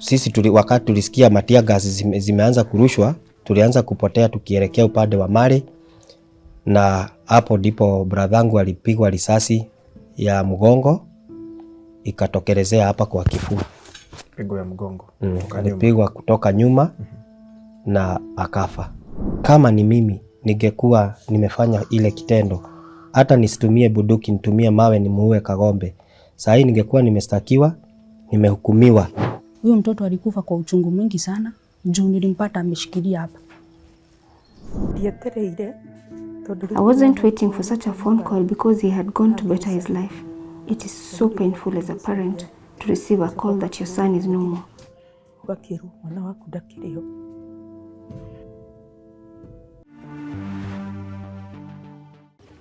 sisi wakati tulisikia matia gasi zimeanza kurushwa, tulianza kupotea tukielekea upande wa Mali, na hapo ndipo bradhangu alipigwa risasi ya mgongo ikatokelezea hapa kwa kifua. Pigo ya mgongo. Alipigwa kutoka nyuma na akafa. Kama ni mimi ningekuwa nimefanya ile kitendo, hata nisitumie bunduki, nitumie mawe nimuue Kagombe, saa hii ningekuwa nimestakiwa, nimehukumiwa. Huyo mtoto alikufa kwa uchungu mwingi sana, juu nilimpata ameshikilia hapa. I wasn't waiting for such a phone call because he had gone to better his life. It is so painful as a parent to receive a call that your son is no more.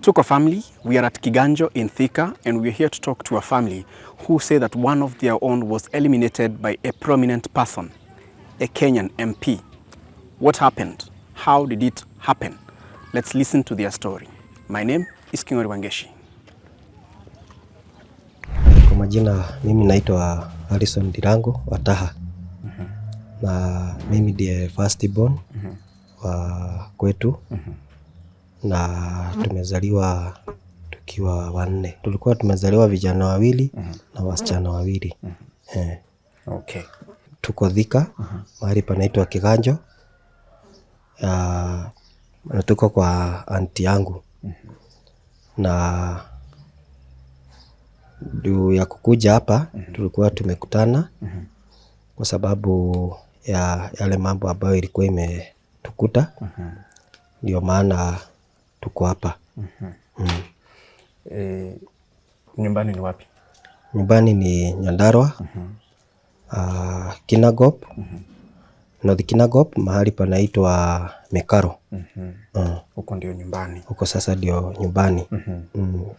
Tuko family, we are at Kiganjo in Thika, and we are here to talk to a family who say that one of their own was eliminated by a prominent person, a Kenyan MP. What happened? How did it happen? Let's listen to their story. My name is Kingori Wangeshi. Kwa majina mimi naitwa Harrison Ndirango wa Taha. Na mimi ndiye first born wa kwetu. Na tumezaliwa tukiwa wanne. Tulikuwa tumezaliwa vijana wawili na wasichana wawili. Okay. Tuko Thika, mahali panaitwa Kiganjo. Na tuko kwa aunti yangu. Na juu ya kukuja hapa tulikuwa tumekutana kwa sababu ya yale mambo ambayo ilikuwa imetukuta. Ndio maana tuko hapa. Nyumbani ni wapi? Nyumbani ni Nyandarua, Kinangop, North Kinangop, mahali panaitwa Mekaro. Huko ndio nyumbani. Huko sasa ndio nyumbani.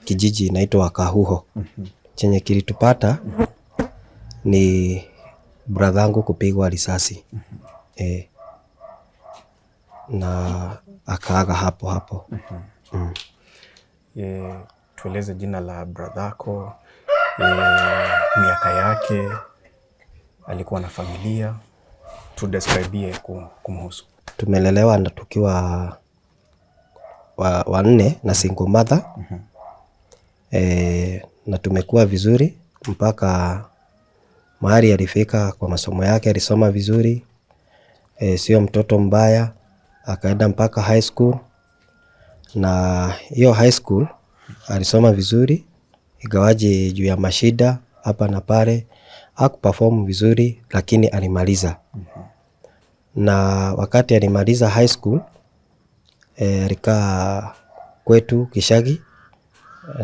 Kijiji inaitwa Kahuho. Chenye kilitupata ni bradhangu kupigwa risasi. Na akaaga hapo. Tueleze jina la bradhako, miaka yake, alikuwa na familia, tudescribie kumhusu. Tumelelewa na tukiwa wanne na single mother. Na tumekuwa vizuri mpaka mahali alifika kwa masomo yake, alisoma vizuri. Sio mtoto mbaya, akaenda mpaka high school. Na hiyo high school alisoma vizuri, ingawaje juu ya mashida hapa na pale hakuperform vizuri, lakini alimaliza. Na wakati alimaliza high school, alikaa kwetu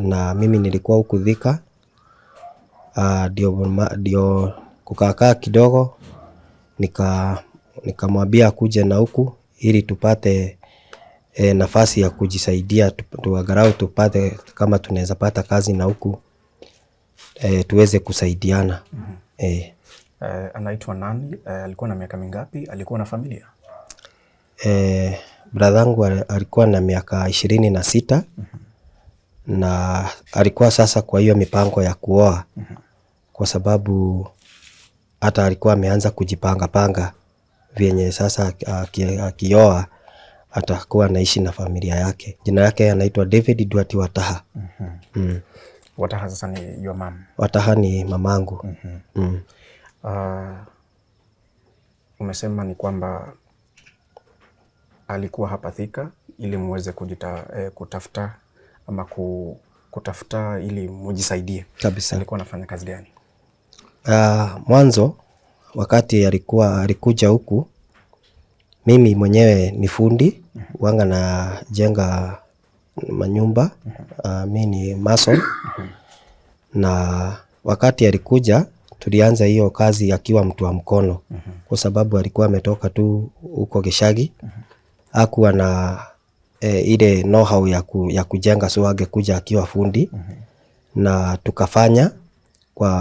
na mimi nilikuwa huku Thika. Ndio kukaa kidogo, nikamwambia akuje na huku ili tupate nafasi ya kujisaidia, tuangalau tupate kama tunaweza pata kazi na huku tuweze kusaidiana. Anaitwa nani? Alikuwa na miaka mingapi? Alikuwa na familia? Bradhangu alikuwa na miaka 26. Na alikuwa sasa kwa hiyo mipango ya kuoa, kwa sababu hata alikuwa ameanza kujipanga vyenye sasa akioa atakuwa anaishi na familia yake. Jina yake anaitwa David Duati Wataha. Wataha sasa ni your mom? Wataha ni mamangu. Umesema ni kwamba alikuwa hapa Thika ili muweze kutafuta ama kutafuta ili mujisaidie. Kabisa. Alikuwa anafanya kazi gani? Mwanzo wakati alikuja huku, mimi mwenyewe ni fundi, wanga na jenga manyumba. Mimi ni mason. Na wakati alikuja tulianza hiyo kazi akiwa mtu wa mkono, kwa sababu alikuwa ametoka tu huko Gishagi. Hakuwa na ile know-how ya kujenga, so angekuja akiwa fundi. Na tukafanya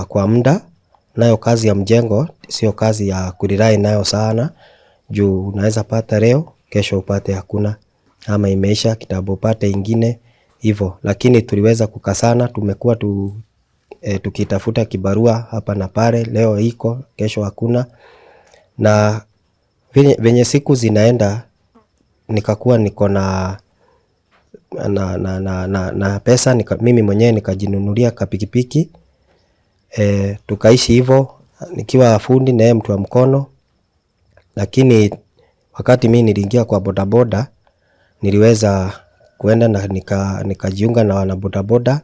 kwa muda. Nayo kazi ya mjengo sio kazi ya kulirai nayo sana, juu unaweza pata leo, kesho upate hakuna, ama imeisha kitambo upate ingine hivyo. Lakini tuliweza kukasana, tumekuwa tukitafuta kibarua hapa na pale, leo iko, kesho hakuna. Na venye siku zinaenda nikakuwa niko na pesa, mimi mwenyewe nikajinunulia kapikipiki. Tukaishi hivyo nikiwa fundi na yeye mtu wa mkono. Lakini wakati mimi niliingia kwa bodaboda, niliweza kuenda na nikajiunga na wana bodaboda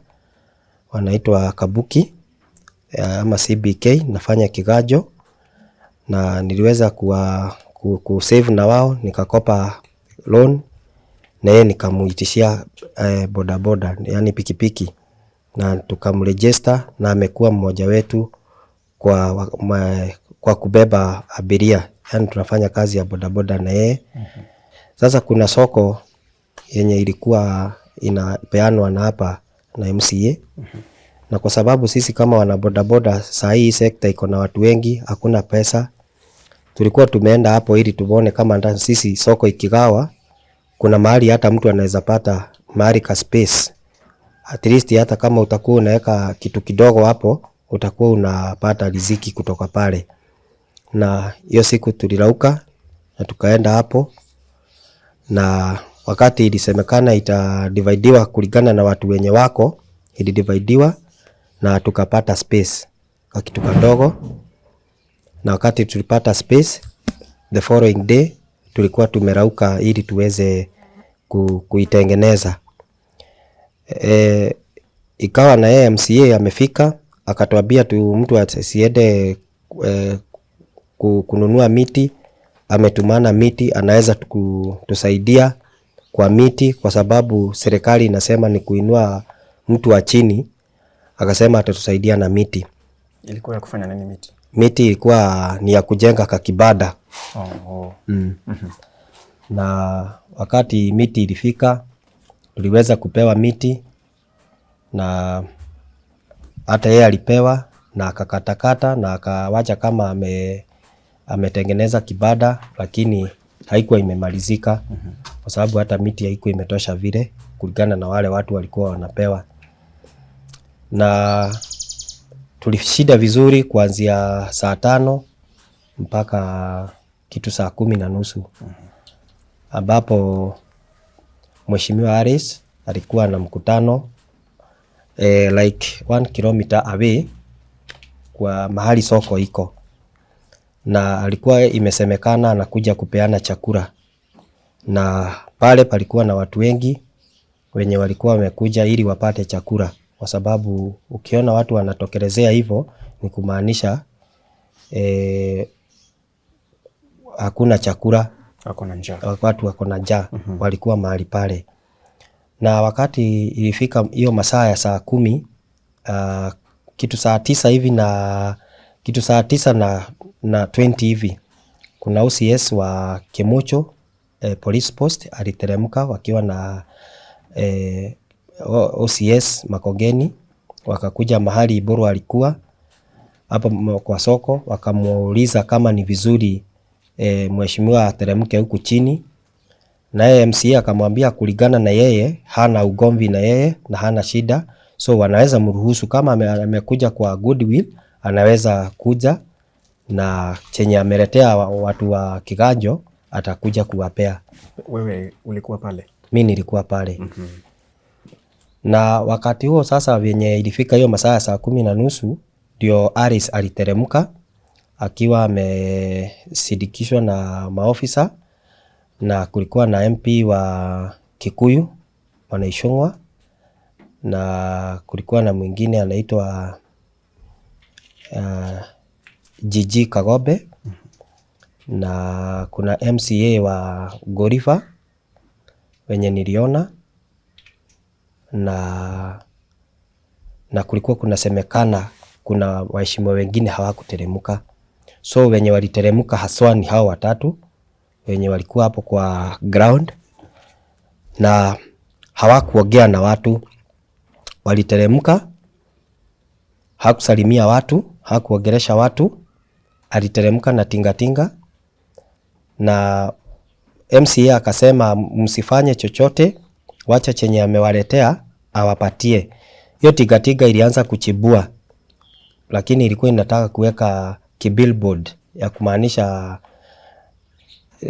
wanaitwa Kabuki ama CBK, nafanya Kiganjo, na niliweza kusave na wao, nikakopa loan na yeye nikamuitishia bodaboda, yani pikipiki, na tukamregister, na amekuwa mmoja wetu kwa kubeba abiria, yani tunafanya kazi ya bodaboda na yeye. Sasa kuna soko yenye ilikuwa inapeanwa na hapa na MCA, na kwa sababu sisi kama wana bodaboda saa hii sekta iko na watu wengi, hakuna pesa, tulikuwa tumeenda hapo ili tuone kama ndani sisi soko ikigawa kuna mahali hata mtu anaweza pata mahali ka space, at least hata kama utakuwa unaweka kitu kidogo hapo, utakuwa unapata riziki kutoka pale. Na hiyo siku tulirauka na tukaenda hapo, na wakati ilisemekana itadividiwa kulingana na watu wenye wako, ilidividiwa na tukapata space kwa kitu kadogo. Na wakati tulipata space, the following day tulikuwa tumerauka ili tuweze kuitengeneza. Ikawa na yeye MCA amefika, akatuambia mtu asiende kununua miti, ametumana miti, anaweza kutusaidia kwa miti, kwa sababu serikali inasema ni kuinua mtu wa chini. Akasema atatusaidia na miti. Ilikuwa ya kufanya nini miti? Miti ilikuwa ni ya kujenga kakibada. Na wakati miti ilifika, tuliweza kupewa miti, na hata yeye alipewa na akakatakata na akawacha kama ametengeneza kibada, lakini haikuwa imemalizika kwa sababu hata miti haikuwa imetosha vile kulingana na wale watu walikuwa wanapewa. Na tulishida vizuri kuanzia saa 5 mpaka kitu saa 10:30, ambapo Mheshimiwa Harris alikuwa na mkutano like 1 kilometer away kwa mahali soko iko, na alikuwa imesemekana anakuja kupeana chakula, na pale palikuwa na watu wengi wenye walikuwa wamekuja ili wapate chakula, kwa sababu ukiona watu wanatokelezea hivyo ni kumaanisha hakuna chakula, hakuna njaa, watu wako na njaa. Walikuwa mahali pale, na wakati ilifika hiyo masaa ya saa 10, kitu saa 9 hivi na kitu saa 9 na 20 hivi, kuna OCS wa Kemocho police post aliteremka wakiwa na OCS Makongeni, wakakuja mahali Iburu alikuwa hapo kwa soko, wakamuuliza kama ni vizuri mheshimiwa ateremke huku chini, na yeye MCA akamwambia kulingana na yeye hana ugomvi na yeye na hana shida, so wanaweza mruhusu kama amekuja kwa goodwill, anaweza kuja na chenye ameletea watu wa Kiganjo atakuja kuwapea. Wewe ulikuwa pale? Mimi nilikuwa pale. Na wakati huo sasa venye ilifika hiyo masaa saa 10:30 ndio Harris aliteremka akiwa amesidikishwa na maofisa, na kulikuwa na MP wa Kikuyu Wanaishongwa, na kulikuwa na mwingine anaitwa Gigi Kagobe, na kuna MCA wa Gorifa wenye niliona, na kulikuwa kunasemekana kuna waheshimiwa wengine hawakuteremka. So wenye waliteremka haswa ni hao watatu wenye walikuwa hapo kwa ground, na hawakuongea na watu. Waliteremka, hakusalimia watu, hakuongelesha watu, aliteremka na tingatinga, na MCA akasema msifanye chochote, wacha chenye amewaletea awapatie. Hiyo tingatinga ilianza kuchibua lakini ilikuwa inataka kuweka kibillboard ya kumaanisha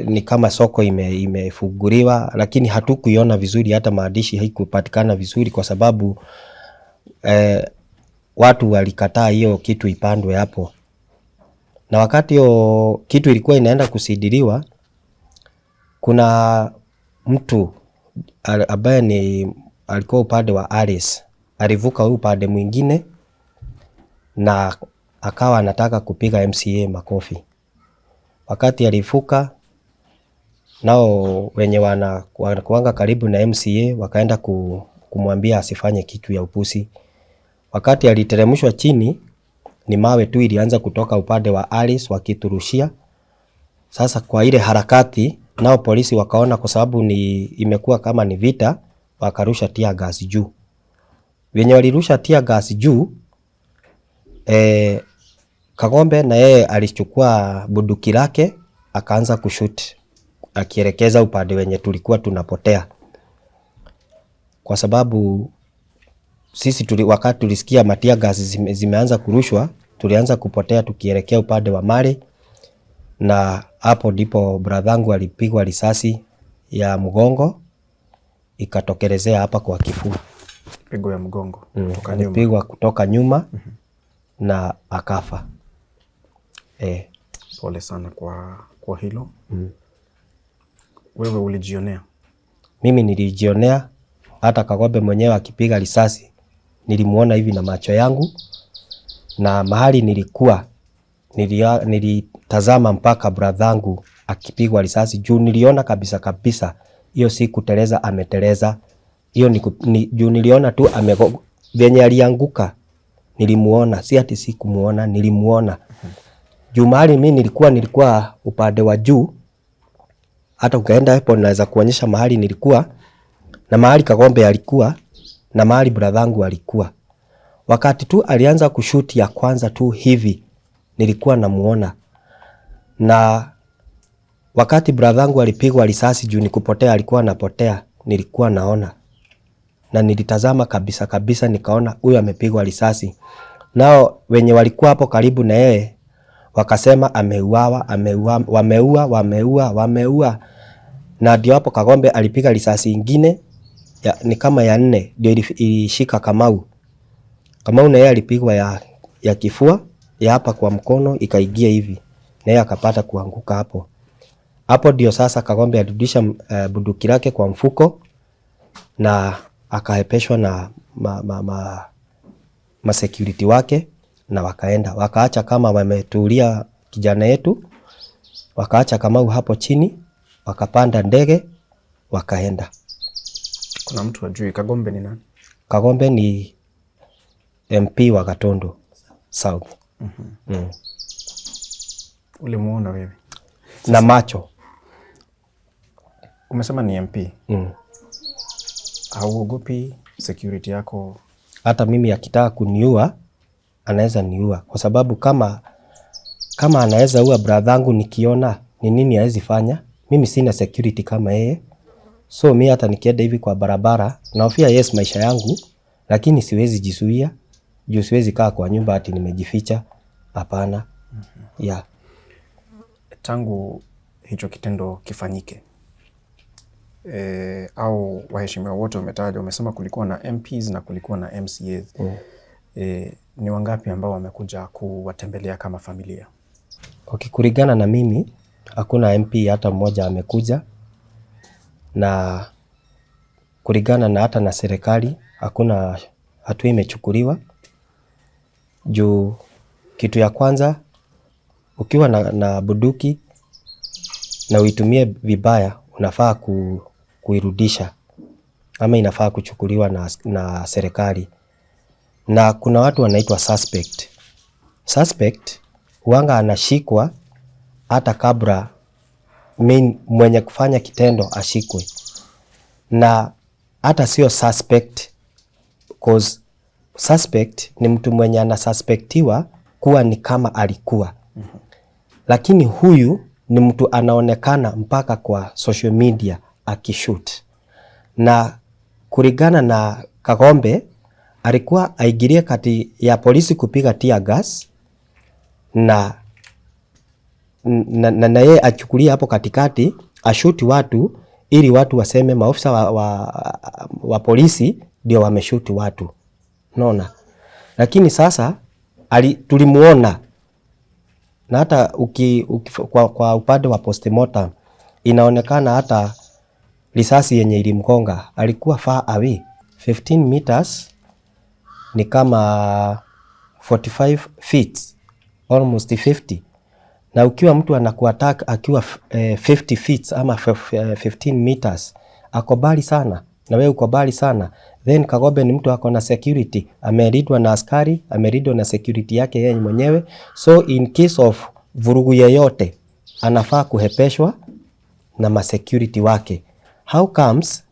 ni kama soko imefunguliwa, lakini hatukuiona vizuri, hata maandishi haikupatikana vizuri kwa sababu watu walikataa hiyo kitu ipandwe hapo. Na wakati hiyo kitu ilikuwa inaenda kusidiriwa, kuna mtu ambaye alikuwa upande wa Alice, alivuka huu upande mwingine na akawa anataka kupiga MCA makofi. Wakati alifuka, nao wenye wanakuanga karibu na MCA wakaenda kumwambia asifanye kitu ya upusi. Wakati aliteremshwa chini, ni mawe tu ilianza kutoka upande wa Alice wakiturushia. Sasa kwa ile harakati, nao polisi wakaona kwa sababu imekuwa kama ni vita, wakarusha tear gas juu. Wenye walirusha tear gas juu, Kagombe na yeye alichukua bunduki lake akaanza kushoot akielekeza upande wenye tulikuwa tunapotea. Kwa sababu sisi wakati tulisikia matia gas zimeanza kurushwa, tulianza kupotea tukielekea upande wa Mali, na hapo ndipo bradhangu alipigwa risasi ya mgongo ikatokelezea hapa kwa kifua. Pigo ya mgongo alipigwa kutoka nyuma na akafa. Pole sana kwa hilo. Wewe ulijionea? Mimi nilijionea, hata Kagombe mwenyewe akipiga risasi nilimuona hivi na macho yangu, na mahali nilitazama mpaka bradhangu akipigwa risasi juu niliona kabisa hiyo si kuteleza, ameteleza. Hiyo ni juu niliona tu venye alianguka, nilimuona, si ati si kumuona, nilimuona. Juu mahali mimi nilikuwa upande wa juu, hata ukaenda hapo naweza kuonyesha mahali nilikuwa na mahali Kagombe alikuwa na mahali bradhangu alikuwa. Wakati tu alianza kushuti ya kwanza tu hivi, nilikuwa namuona. Na wakati bradhangu alipigwa risasi juu nikupotea, alikuwa anapotea, nilikuwa naona. Na nilitazama kabisa nikaona huyu amepigwa risasi. Nao wenye walikuwa hapo karibu na yeye wakasema ameuawa. Na ndio hapo Kagombe alipiga risasi ingine ni kama ya 4 ndio ilishika Kamau. Kamau na yeye alipigwa ya kifua, ya hapa kwa mkono ikaingia hivi, na yeye akapata kuanguka hapo. Hapo ndio sasa Kagombe alirudisha bunduki lake kwa mfuko na akahepeshwa na security wake, na wakaacha kama wametulia kijana yetu, wakaacha Kamau hapo chini, wakapanda ndege wakaenda. Kuna mtu ajui Kagombe ni nani? Kagombe ni MP wa Gatundu South. Ulimuona wewe? Na macho. Umesema ni MP. Hauogopi security yako? Hata mimi akitaka kuniua anaweza niua, kwa sababu kama anaweza ua bradhangu nikiona, ni nini hawezi fanya? Mimi sina security kama yeye. So mimi hata nikienda hivi kwa barabara naofia yes maisha yangu, lakini siwezi jisuia juu siwezi kaa kwa nyumba ati nimejificha. Hapana. Tangu hicho kitendo kifanyike, au waheshimiwa wote wametaja, wamesema kulikuwa na MPs na kulikuwa na MCAs. Ni wangapi ambao wamekuja kuwatembelea kama familia? Kulingana na mimi hakuna MP hata mmoja amekuja, na kulingana na hata na serikali hakuna hatua imechukuliwa. Juu kitu ya kwanza, ukiwa na bunduki na uitumie vibaya, unafaa kuirudisha ama inafaa kuchukuliwa na serikali. Na kuna watu wanaitwa suspect huanga anashikwa hata kabla mwenye kufanya kitendo ashikwe. Na hata sio suspect, cause suspect ni mtu mwenye anasuspectiwa kuwa ni kama alikuwa. Lakini huyu ni mtu anaonekana mpaka kwa social media akishoot. Na kulingana na Kagombe alikuwa aingilie kati ya polisi kupiga tear gas na yeye achukulie hapo katikati ashuti watu ili watu waseme maofisa wa polisi ndio wameshuti watu. Unaona? Lakini sasa tulimuona na hata kwa upande wa postmortem inaonekana hata risasi yenye ilimgonga alikuwa far away 15 meters, ni kama 45 feet, almost 50. Na ukiwa mtu anakuattack akiwa 50 feet ama 15 meters, ako bali sana na wewe uko bali sana. Then Kagobe ni mtu ako na security, amelindwa na askari, amelindwa na security yake yeye mwenyewe. So in case of vurugu yeyote anafaa kuhepeshwa na masecurity wake. How comes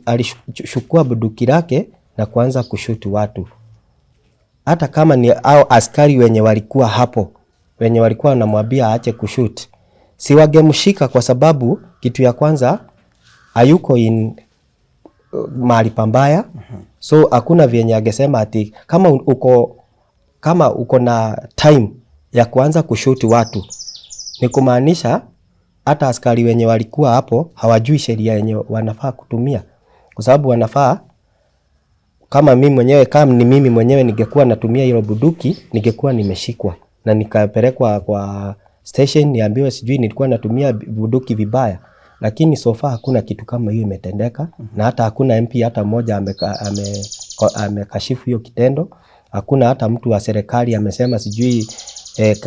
alishukua bunduki lake na kuanza kushuti watu? Hata kama ni au askari wenye walikuwa hapo, wenye walikuwa wanamwambia aache kushoot, si wangemshika? Kwa sababu kitu ya kwanza hayuko in mahali pambaya. So hakuna vyenye angesema ati kama uko na time ya kuanza kushoot watu, ni kumaanisha hata askari wenye walikuwa hapo hawajui sheria yenye wanafaa kutumia. Kwa sababu wanafaa, kama mimi mwenyewe ningekuwa natumia hilo bunduki, ningekuwa nimeshikwa na nikapelekwa kwa station niambiwe sijui nilikuwa natumia bunduki vibaya. Lakini so far hakuna kitu kama hiyo imetendeka. Na hata hakuna MP hata mmoja amekashifu hiyo kitendo. Hakuna hata mtu wa serikali amesema sijui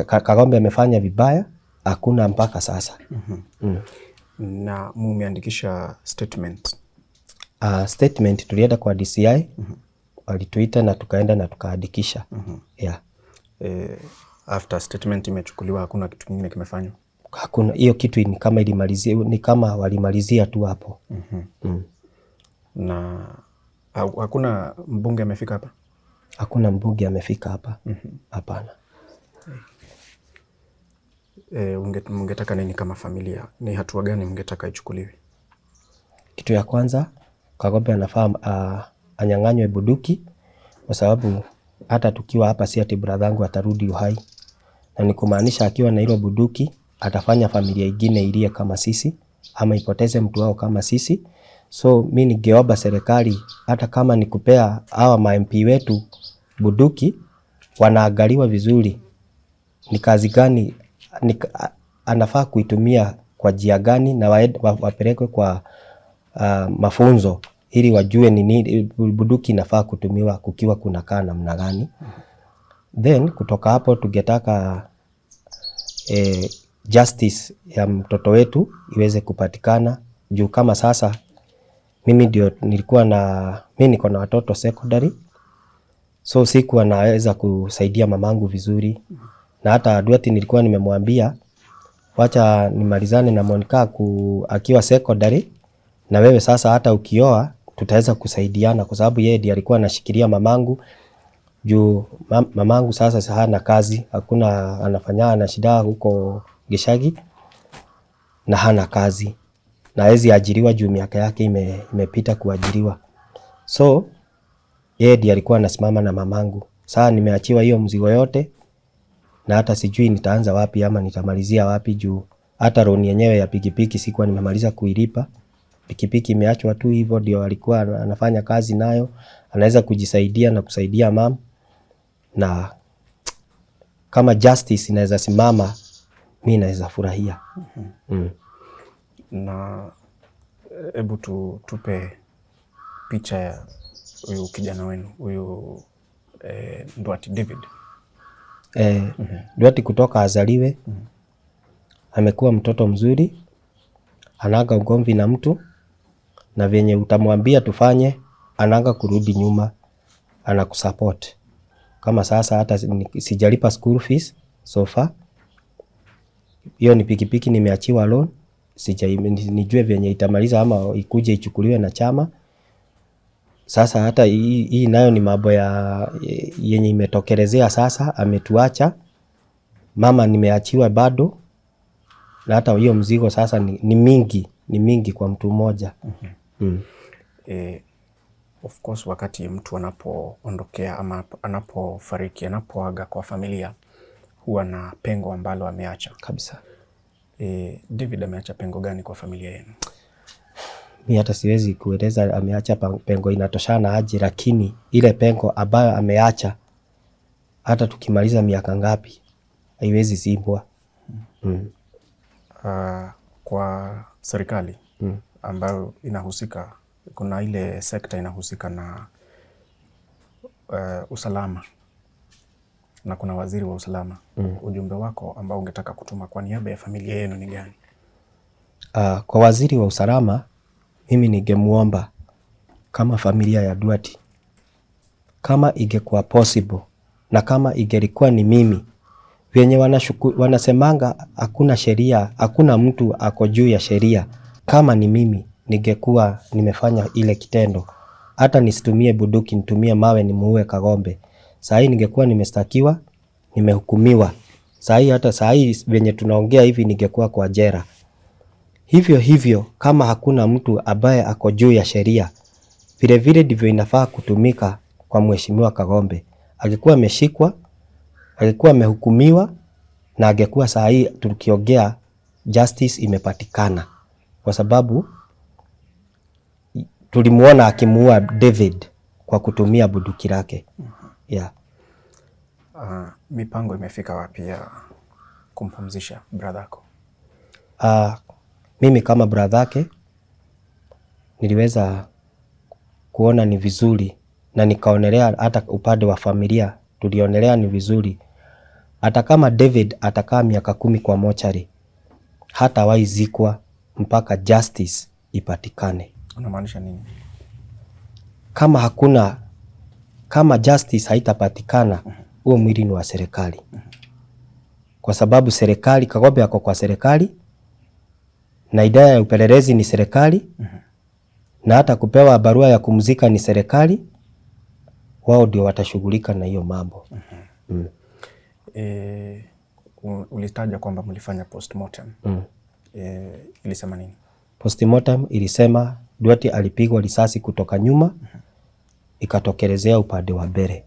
Kagobe amefanya vibaya. Hakuna mpaka sasa. Na mumeandikisha statement? Statement tulienda kwa DCI. Walituita na tukaenda na tukaandikisha. Yeah. After statement imechukuliwa hakuna kitu kingine kimefanywa? Hakuna. Hiyo kitu ni kama ilimalizia, ni kama walimalizia tu hapo. Na hakuna mbunge amefika hapa? Hakuna mbunge amefika hapa. Hapana. Mungetaka nini kama familia? Ni hatua gani mungetaka ichukuliwe? Kitu ya kwanza, Kagobe anafaa anyang'anywe bunduki, kwa sababu hata tukiwa hapa si ati bradhangu atarudi uhai. Na ni kumaanisha akiwa na hilo bunduki atafanya familia ingine ilie kama sisi ama ipoteze mtu wao kama sisi. So mimi ningeomba serikali, hata kama ni kupea hawa ma-MP wetu bunduki, wanaangaliwa vizuri ni kazi gani anafaa kuitumia kwa njia gani, na wapelekwe kwa mafunzo ili wajue ni nini bunduki inafaa kutumiwa kukiwa kunakaa namna gani. Then kutoka hapo tungetaka justice ya mtoto wetu iweze kupatikana. Juu kama sasa mimi niko na watoto secondary, so sikuwa naweza kusaidia mamangu vizuri. Na hata Duarte nilikuwa nimemwambia wacha nimalizane na Monica akiwa secondary, na wewe sasa hata ukioa tutaweza kusaidiana, kwa sababu yeye ndiye alikuwa anashikilia mamangu. Juu mamangu sasa hana kazi, hakuna ana shida huko Gishagi na hana kazi na hawezi ajiriwa juu miaka yake imepita kuajiriwa. So yeye ndiye alikuwa anasimama na mamangu. Sasa nimeachiwa hiyo mzigo yote na hata sijui nitaanza wapi ama nitamalizia wapi, juu hata loan yenyewe ya pikipiki sikuwa nimemaliza kuilipa. Pikipiki imeachwa tu hivyo, ndio alikuwa anafanya kazi nayo, anaweza kujisaidia na kusaidia mama. Na kama justice inaweza simama, mimi naweza furahia. Na hebu tupe picha ya huyu kijana wenu, huyu Duarte David. Duarte kutoka azaliwe amekuwa mtoto mzuri, anaga ugomvi na mtu, na venye utamwambia tufanye anaga kurudi nyuma, anakusupport. Kama sasa hata sijalipa school fees so far, hiyo ni pikipiki nimeachiwa loan, nijue venye itamaliza ama ikuje ichukuliwe na chama. Sasa hata hii nayo ni mambo yenye imetokelezea sasa, ametuacha. Mama nimeachiwa bado, na hata hiyo mzigo sasa ni mingi kwa mtu mmoja. Of course wakati mtu anapoondokea ama anapofariki, anapoaga kwa familia, huwa na pengo ambalo ameacha. Kabisa. David ameacha pengo gani kwa familia yenu? Mimi hata siwezi kueleza ameacha pengo inatoshana aje, lakini ile pengo ambayo ameacha hata tukimaliza miaka ngapi haiwezi zimbwa. Kwa serikali ambayo inahusika, kuna ile sekta inahusika na usalama na kuna waziri wa usalama. Ujumbe wako ambao ungetaka kutuma kwa niaba ya familia yenu ni gani? Kwa waziri wa usalama, mimi ningemuomba kama familia ya Duarte, kama ingekuwa possible na kama ingelikuwa ni mimi, wenye wanasemanga hakuna sheria, hakuna mtu ako juu ya sheria. Kama ni mimi, ningekuwa nimefanya ile kitendo. Hata nisitumie bunduki, nitumie mawe nimuue Kagombe. Saa hii ningekuwa nimestakiwa, nimehukumiwa. Saa hii venye tunaongea hivi ningekuwa kwa jela. Hivyo kama hakuna mtu ambaye ako juu ya sheria, vile vile ndivyo inafaa kutumika kwa mheshimiwa Kagombe. Angekuwa ameshikwa, angekuwa amehukumiwa, na angekuwa saa hii tukiongea justice imepatikana, kwa sababu tulimuona akimuua David kwa kutumia bunduki lake. Yeah. Mipango imefika wapi ya kumpumzisha brother yako? Mimi kama brother yake niliweza kuona ni vizuri, na nikaonelea hata upande wa familia tulionelea ni vizuri, hata kama David atakaa miaka 10 kwa mochari, hata waizikwa mpaka justice ipatikane. Unamaanisha nini? Kama justice haitapatikana, huo mwili ni wa serikali. Kwa sababu serikali, Kagombe ako kwa serikali, na idara ya upelelezi ni serikali, na hata kupewa barua ya kumzika ni serikali. Wao ndio watashughulika na hiyo mambo. Ulitaja kwamba mlifanya postmortem. Ilisema nini? Postmortem ilisema Duarte alipigwa risasi kutoka nyuma, ikatokelezea upande wa mbele.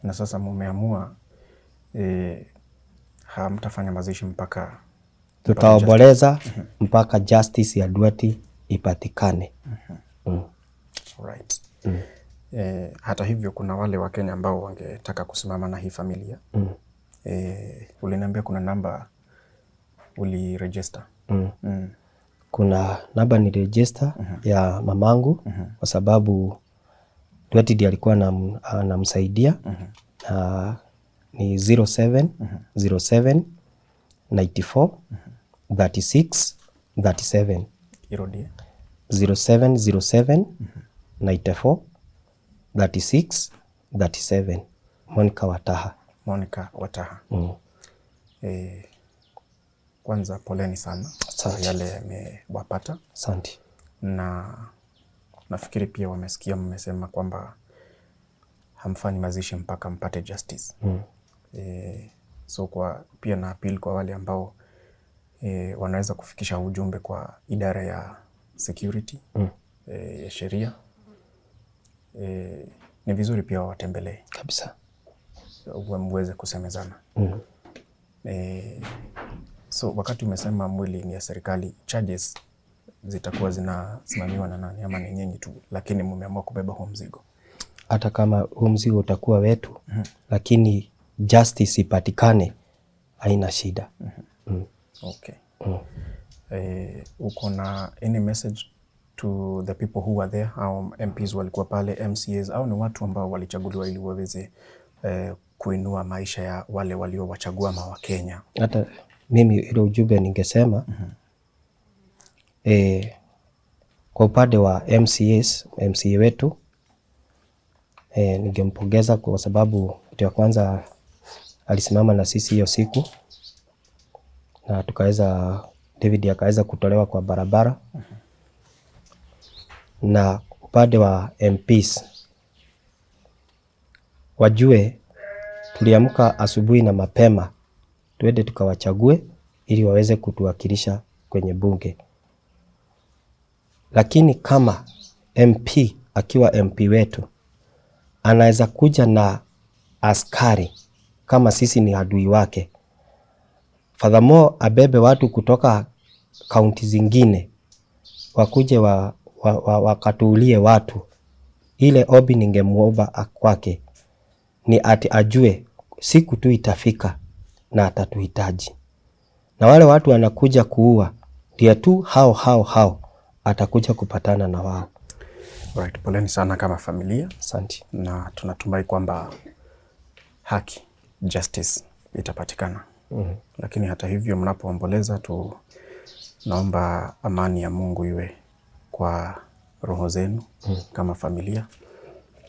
Na sasa mumeamua hamtafanya mazishi mpaka tutaomboleza mpaka justice ya Duarte ipatikane. Right. Hata hivyo kuna wale wa Kenya ambao wangetaka kusimama na hii familia. Uliniambia kuna namba uliregister. Kuna namba ni register ya mamangu, kwa sababu Duarte ndiye alikuwa anamsaidia. Ni 0707 94 36 37. Irudie. 0707 94 36 37. Monica Wataha. Monica Wataha. Kwanza poleni sana kwa yale yamewapata. Asante. Na nafikiri pia wamesikia mmesema kwamba hamfanyi mazishi mpaka mpate justice. So kwa pia na appeal kwa wale ambao wanaweza kufikisha ujumbe kwa idara ya security, ya sheria. Ni vizuri pia watembelee. Kabisa. Mweze kusemezana. So wakati umesema mwili ni ya serikali, charges zitakuwa zinasimamiwa na nani, ama ni nyinyi tu, lakini mmeamua kubeba huo mzigo? Hata kama huo mzigo utakuwa wetu, lakini justice ipatikane, haina shida. Okay. Uko na any message to the people who were there, au MPs walikuwa pale, MCAs, au ni watu ambao walichaguliwa ili waweze kuinua maisha ya wale waliowachagua wa Kenya? Hata mimi ile ujumbe ningesema, kwa upande wa MCA wetu, ningempongeza kwa sababu kitu ya kwanza alisimama na sisi hiyo siku, na David akaweza kutolewa kwa barabara. Na upande wa MPs wajue tuliamka asubuhi na mapema tuende tukawachague ili waweze kutuwakilisha kwenye bunge. Lakini kama MP akiwa MP wetu anaweza kuja na askari kama sisi ni adui wake. Furthermore, abebe watu kutoka kaunti zingine wakuje wakatuulie watu. Ile obi ningemuomba kwake ni ati ajue siku tu itafika na atatuhitaji. Na wale watu wanakuja kuua ndio tu hao atakuja kupatana na wao. Right, poleni sana kama familia. Asante. Na tunatumai kwamba haki, justice itapatikana. Lakini hata hivyo mnapoomboleza naomba amani ya Mungu iwe kwa roho zenu kama familia,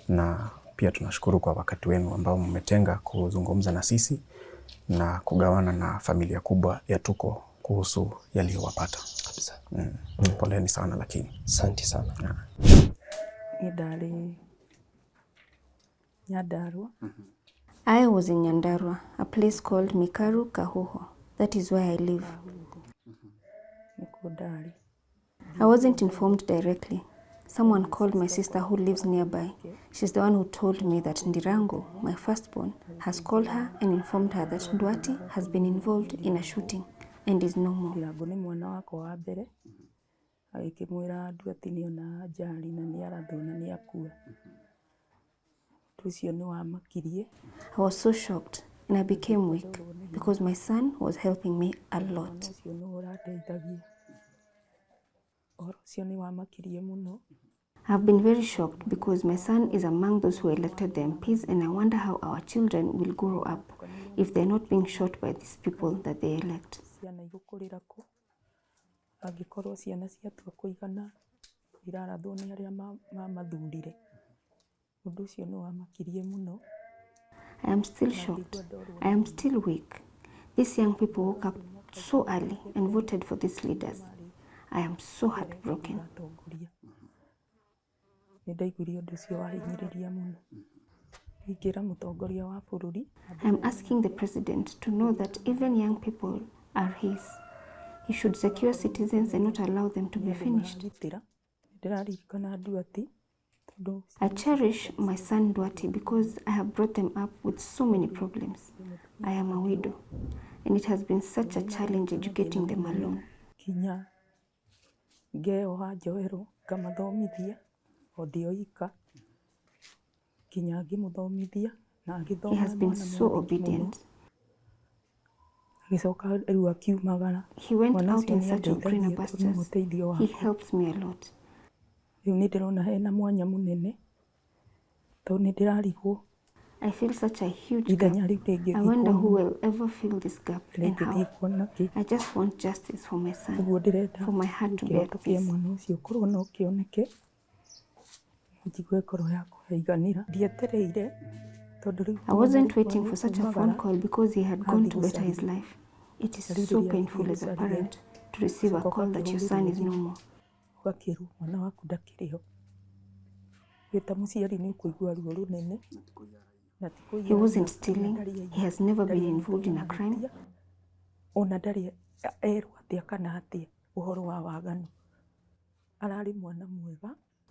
na pia tunashukuru kwa wakati wenu ambao mmetenga kuzungumza na sisi na kugawana na familia kubwa ya Tuko kuhusu yaliyowapata. Poleni sana lakini. Asante sana. Idali Nyandarua. I was in Nyandarua, a place called Mikaru Kahuho. That is where I live. Nikudali. I wasn't informed directly. Someone called my sister who lives nearby. She's the one who told me that Ndirango, my firstborn, has called her and informed her that Ndwati has been involved in a shooting and is no more. Ndirango ni mwana wako wa mbere. Agikimwira Ndwati ni ona njari na ni arathwo na ni akua. Tucio ni wamakirie. I was so shocked and I became weak because my son was helping me a lot. Tucio ni urateithagia. Tucio ni wamakirie muno. I've been very shocked because my son is among those who elected the MPs, and I wonder how our children will grow up if they're not being shot by these people that they elect. Ciana igukurira ku angikorwo ciana ciatua kuigana irarathwo ni aria mamathurire. Undu ucio ni wamakirie muno. I am still shocked. I am still weak. These young people woke up so early and voted for these leaders. I am so heartbroken. I am asking the president to know that even young people are his. He should secure citizens and not allow them to be finished. I cherish my son Ndwati because I have brought them up with so many problems. I am a widow, and it has been such a challenge educating them alone. He has been so obedient. He went out in search of greener pastures. He helps me a lot. I feel such a huge gap. I wonder who will ever fill this gap and how. I just want justice for my son, for my heart to be at peace. I wasn't waiting for such a phone call because he had gone to better his life. It is so painful as a parent to receive a call that your son is no more. He wasn't stealing. He has never been involved in a crime.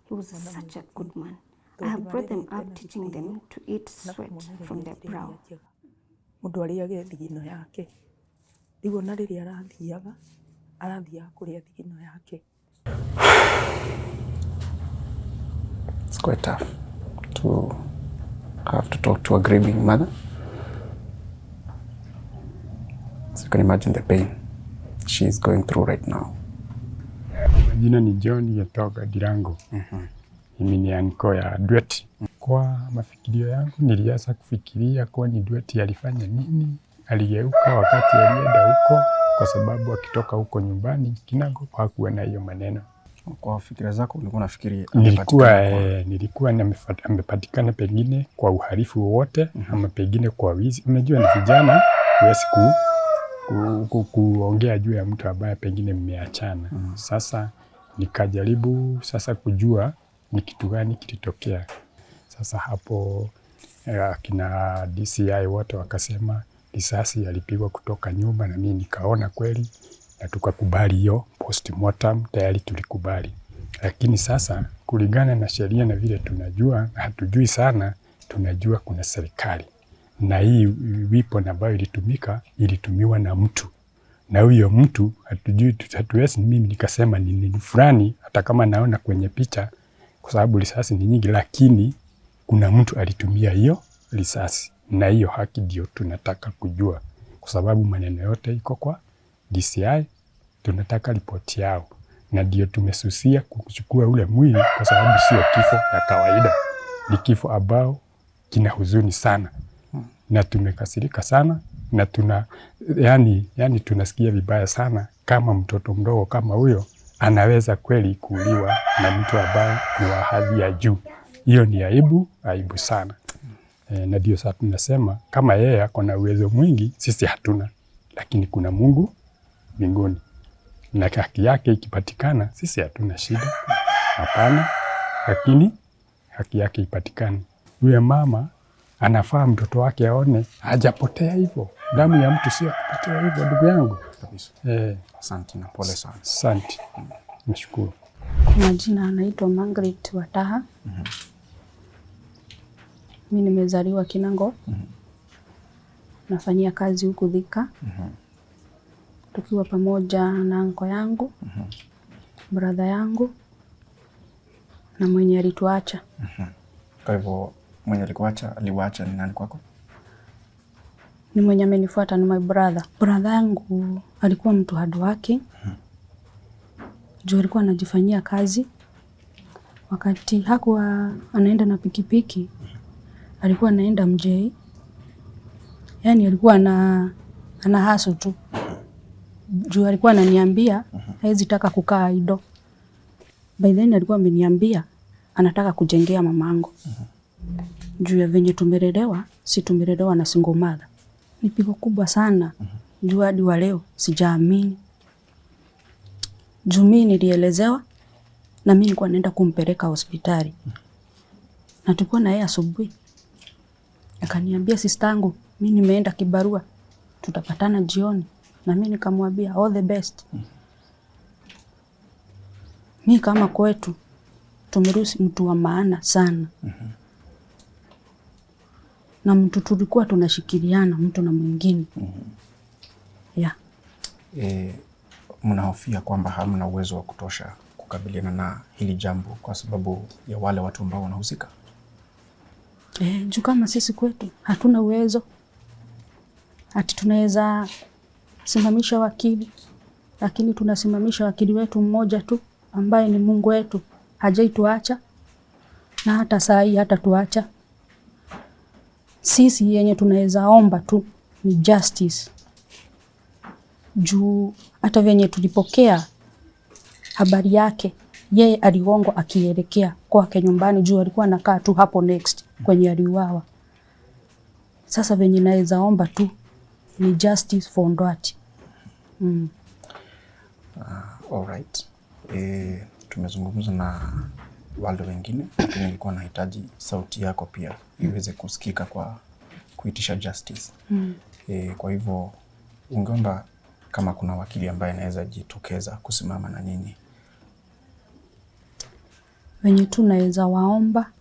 He was such a good man. I have brought them up teaching them to eat sweat from their brow. It's quite tough to have to talk to a grieving mother. So you can imagine the pain she's going through right now. Jina ni John Yetoga Ndirango. Mimi ni anko ya Ndwati. Kwa mafikirio yangu nilianza kufikiria kwa ni Ndwati alifanya nini, aligeuka wakati alienda huko, kwa sababu akitoka huko nyumbani Kinango hakuwa na hiyo maneno. Kwa fikira zako ulikuwa unafikiri nilikuwa amepatikana pengine kwa uhalifu wote ama pengine kwa wizi. Unajua ni vijana huwezi kuongea juu ya mtu ambaye pengine mmeachana. Sasa nikajaribu sasa kujua ni kitu gani kilitokea. Sasa hapo kina DCI wote wakasema risasi yalipigwa kutoka nyumba, na mimi nikaona kweli na tukakubali hiyo postmortem, tayari tulikubali. Lakini sasa kulingana na sheria na vile tunajua, hatujui sana, tunajua kuna serikali. Na hii weapon ambayo ilitumiwa na mtu. Na huyo mtu hatujui, hatuwezi mimi nikasema ni fulani, hata kama naona kwenye picha, kwa sababu risasi ni nyingi, lakini kuna mtu alitumia hiyo risasi. Na hiyo haki ndio tunataka kujua, kwa sababu maneno yote iko kwa DCI, tunataka ripoti yao. Na ndio tumesusia kuchukua ule mwili, kwa sababu sio kifo ya kawaida, ni kifo ambao kina huzuni sana. Na tumekasirika sana, na yani tunasikia vibaya sana kama mtoto mdogo kama huyo anaweza kweli kuuliwa na mtu ambaye ni wa hadhi ya juu. Hiyo ni aibu sana. Na ndio sasa tunasema kama yeye ako na uwezo mwingi, sisi hatuna, lakini kuna Mungu mbinguni. Na haki yake ikipatikana, sisi hatuna shida. Hapana, lakini haki yake ipatikane. Huyo mama anafaa mtoto wake aone hajapotea hivyo. Damu ya mtu sio kupotea hivyo, ndugu yangu. Kabisa. Asante na pole sana. Asante. Nashukuru. Kwa majina anaitwa Margaret Wataha. Mimi nimezaliwa Kinango. Nafanyia kazi huku Thika. Tukiwa pamoja na anko yangu, brother yangu na mwenye alituacha. Kwa hivyo mwenye aliwaacha ni nani kwako? Ni mwenye amenifuata ni my brother. Brother yangu alikuwa mtu hard working. Juu alikuwa anajifanyia kazi. Wakati hakuwa anaenda na pikipiki, alikuwa anaenda mjei. Yani alikuwa ana hustle tu. Juu alikuwa ananiambia hawezi taka kukaa idle. By then alikuwa ameniambia anataka kujengea mamangu. Juu ya venye tumelelewa, si tumelelewa na single mother. Ni pigo kubwa sana. Juu hadi wa leo sijaamini. Juu mimi nilielezewa na mimi nilikuwa naenda kumpeleka hospitali. Na tulikuwa na yeye asubuhi. Akaniambia sistangu, mimi nimeenda kibarua. Tutapatana jioni. Na mimi nikamwambia all the best. Mimi kama kwetu tumeruhusi mtu wa maana sana. Na mtu tulikuwa tunashikiliana mtu na mwingine. Yeah. Mnahofia kwamba hamna uwezo wa kutosha kukabiliana na hili jambo kwa sababu ya wale watu ambao wanahusika? Juu kama sisi kwetu hatuna uwezo. Ati tunaweza simamisha wakili, lakini tunasimamisha wakili wetu mmoja tu ambaye ni Mungu wetu. Hajaituacha na hata saa hii hata tuacha. Sisi yenye tunaweza omba tu ni justice. Juu hata venye tulipokea habari yake, yeye aligongwa akielekea kwake nyumbani. Juu alikuwa anakaa tu hapo next kwenye aliuawa. Sasa venye naweza omba tu ni justice for Ndwati. All right. Tumezungumza na wale wengine, lakini nilikuwa nahitaji sauti yako pia iweze kusikika kwa kuitisha justice. Kwa hivyo ungeomba kama kuna wakili ambaye anaweza jitokeza kusimama na nyinyi. Wenye tu naweza waomba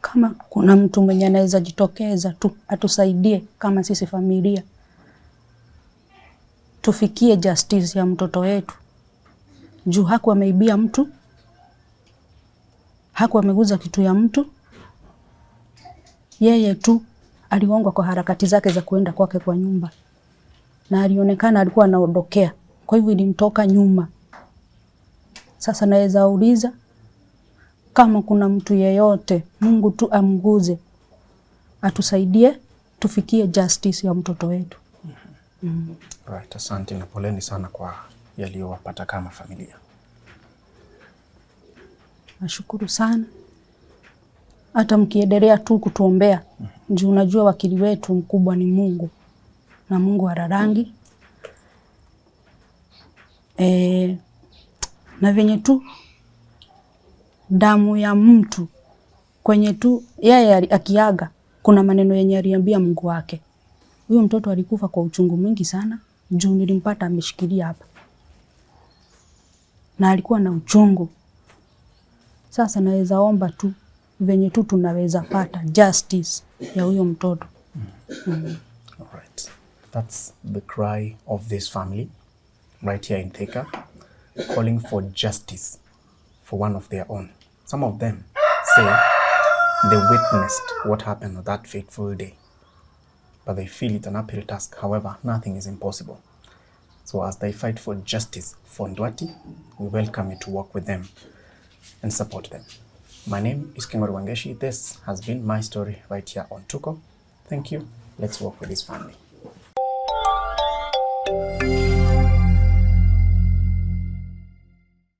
kama kuna mtu mwenye anaweza jitokeza tu atusaidie kama sisi familia. Tufikie justice ya mtoto wetu. Juu hakuwa ameibia mtu. Hakuwa ameguza kitu ya mtu. Yeye tu aligongwa kwa harakati zake za kuenda kwake kwa nyumba. Na alionekana alikuwa anaondokea. Kwa hivyo ilimtoka nyuma. Sasa naweza uliza kama kuna mtu yeyote, Mungu tu amguze. Atusaidie tufikie justice ya mtoto wetu. Right, asante na poleni sana kwa yaliyowapata kama familia. Nashukuru sana. Hata mkiendelea tu kutuombea. Juu unajua wakili wetu mkubwa ni Mungu. Na Mungu hararangi. Na venye tu damu ya mtu kwenye tu yeye akiaga, kuna maneno yenye aliambia Mungu wake. Huyo mtoto alikufa kwa uchungu mwingi sana. Juu nilimpata ameshikilia hapa. Na alikuwa na uchungu. Sasa naweza omba tu venye tu tunaweza pata justice ya huyo mtoto. All right. That's the cry of this family right here in Thika, calling for justice for one of their own. Some of them say they witnessed what happened on that fateful day, but they feel it an uphill task. However, nothing is impossible. So as they fight for justice for Ndwati, we welcome you to work with them and support them. My name is Kingori Wangeshi. This has been my story right here on Tuko. Thank you. Let's work with this family.